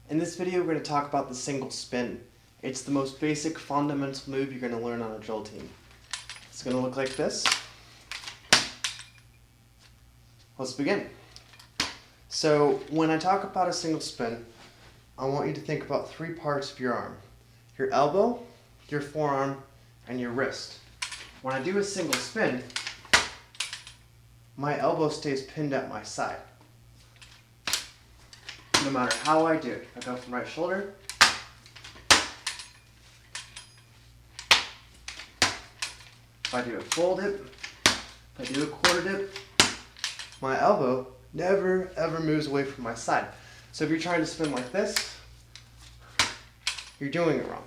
In this video, we're going to talk about the single spin. It's the most basic fundamental move you're going to learn on a drill team. It's going to look like this. Let's begin. So when I talk about a single spin, I want you to think about three parts of your arm: your elbow, your forearm, and your wrist. When I do a single spin, my elbow stays pinned at my side. No matter how I do it. I go from right shoulder, if I do a full dip, if I do a quarter dip, my elbow never ever moves away from my side. So if you're trying to spin like this, you're doing it wrong.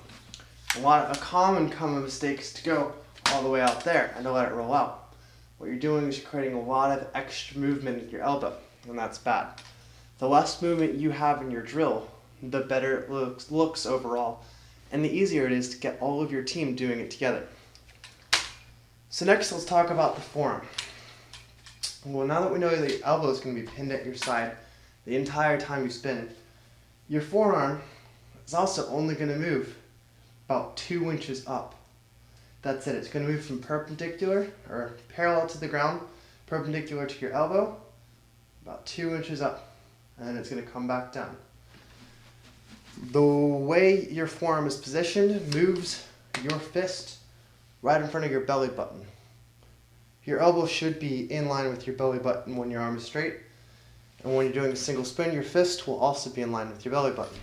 A common mistake is to go all the way out there and to let it roll out. What you're doing is you're creating a lot of extra movement in your elbow, and that's bad. The less movement you have in your drill, the better it looks overall, and the easier it is to get all of your team doing it together. So next, let's talk about the forearm. Well, now that we know that your elbow is going to be pinned at your side the entire time you spin, your forearm is also only going to move about 2 inches up. That's it. It's going to move from perpendicular or parallel to the ground, perpendicular to your elbow, about 2 inches up. And then it's going to come back down. The way your forearm is positioned moves your fist right in front of your belly button. Your elbow should be in line with your belly button when your arm is straight. And when you're doing a single spin, your fist will also be in line with your belly button.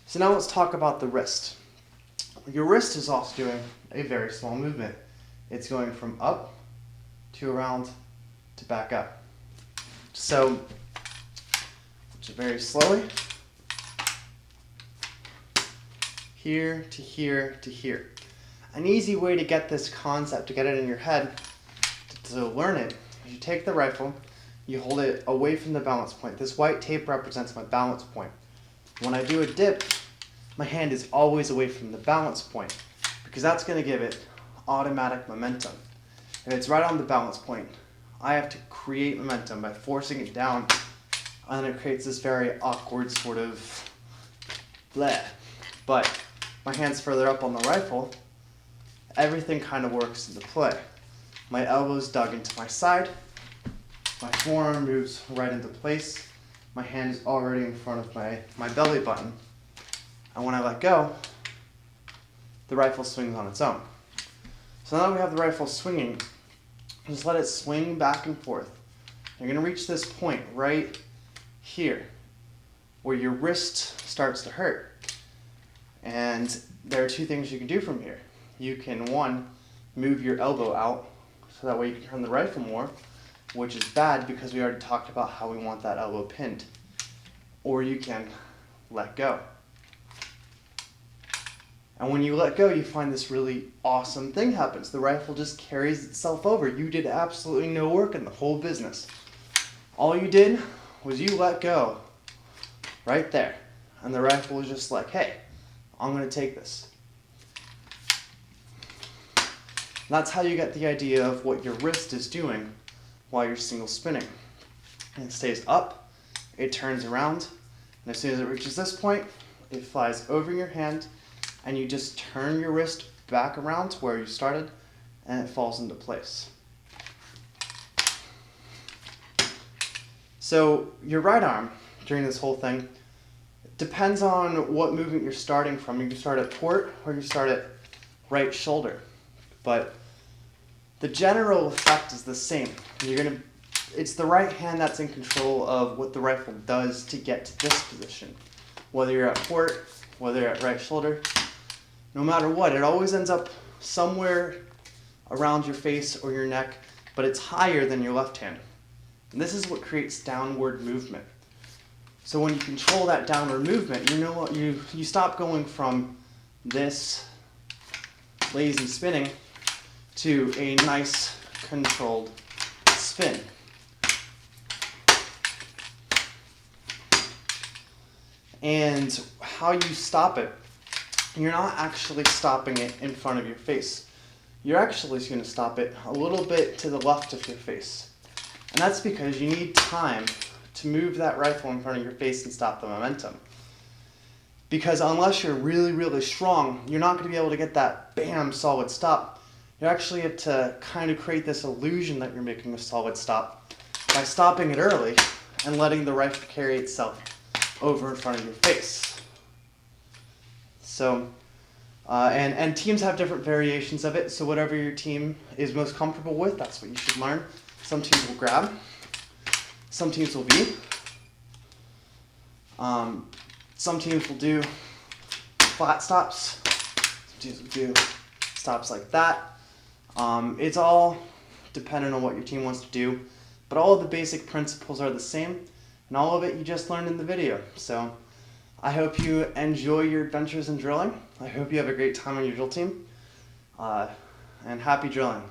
So now let's talk about the wrist. Your wrist is also doing a very small movement. It's going from up to around to back up. So, very slowly, here to here to here. An easy way to get this concept, to get it in your head, to learn it, is you take the rifle, you hold it away from the balance point. This white tape represents my balance point. When I do a dip, my hand is always away from the balance point, because that's going to give it automatic momentum. If it's right on the balance point, I have to create momentum by forcing it down, and it creates this very awkward sort of bleh. But my hand's further up on the rifle, everything kind of works into play. My elbow's dug into my side, my forearm moves right into place, my hand is already in front of my belly button, and when I let go, the rifle swings on its own. So now that we have the rifle swinging, just let it swing back and forth. You're going to reach this point right here where your wrist starts to hurt. And there are two things you can do from here. You can, one, move your elbow out so that way you can turn the rifle more, which is bad because we already talked about how we want that elbow pinned. Or you can let go. And when you let go, you find this really awesome thing happens. The rifle just carries itself over. You did absolutely no work in the whole business. All you did was you let go right there. And the rifle was just like, hey, I'm going to take this. And that's how you get the idea of what your wrist is doing while you're single spinning. And it stays up, it turns around, and as soon as it reaches this point, it flies over your hand, and you just turn your wrist back around to where you started, and it falls into place. So your right arm, during this whole thing, depends on what movement you're starting from. You can start at port, or you start at right shoulder. But the general effect is the same. It's the right hand that's in control of what the rifle does to get to this position. Whether you're at port, whether you're at right shoulder, no matter what, it always ends up somewhere around your face or your neck, but it's higher than your left hand. And this is what creates downward movement. So when you control that downward movement, you stop going from this lazy spinning to a nice controlled spin. And how you stop it, you're not actually stopping it in front of your face. You're actually going to stop it a little bit to the left of your face. And that's because you need time to move that rifle in front of your face and stop the momentum. Because unless you're really, really strong, you're not going to be able to get that bam solid stop. You actually have to kind of create this illusion that you're making a solid stop by stopping it early and letting the rifle carry itself over in front of your face. So, and teams have different variations of it, so whatever your team is most comfortable with, that's what you should learn. Some teams will grab, some teams will V, some teams will do flat stops, some teams will do stops like that. It's all dependent on what your team wants to do, but all of the basic principles are the same, and all of it you just learned in the video. So I hope you enjoy your adventures in drilling. I hope you have a great time on your drill team, and happy drilling.